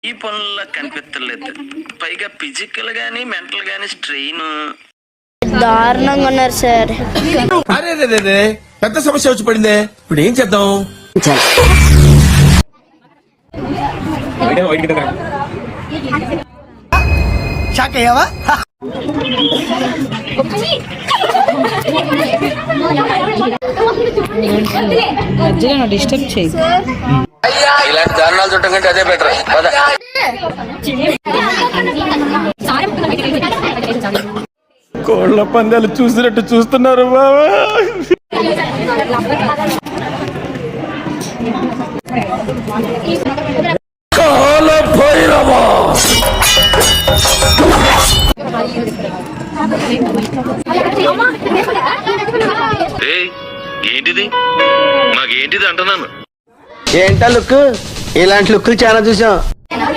ఈ పనుల్లో కనిపించలేదు. పైగా ఫిజికల్ గానీ మెంటల్ గానీ స్ట్రెయిన్ దారుణంగా ఉన్నారు సార్. అరే పెద్ద సమస్య వచ్చి పడిందే, ఇప్పుడు ఏం చేద్దాం? షాక్ అయ్యావా? మధ్యలో డిస్టర్బ్ చేయి. ఇలాంటి దారుణాలు చుట్టం కంటే అదే బెటర్. కోళ్ల పందాలు చూసినట్టు చూస్తున్నారు బాబా. ఏంటిది మాకేంటిది అంటున్నాను. ఏంటా లుక్? ఇలాంటి లుక్లు చాలా చూసాం.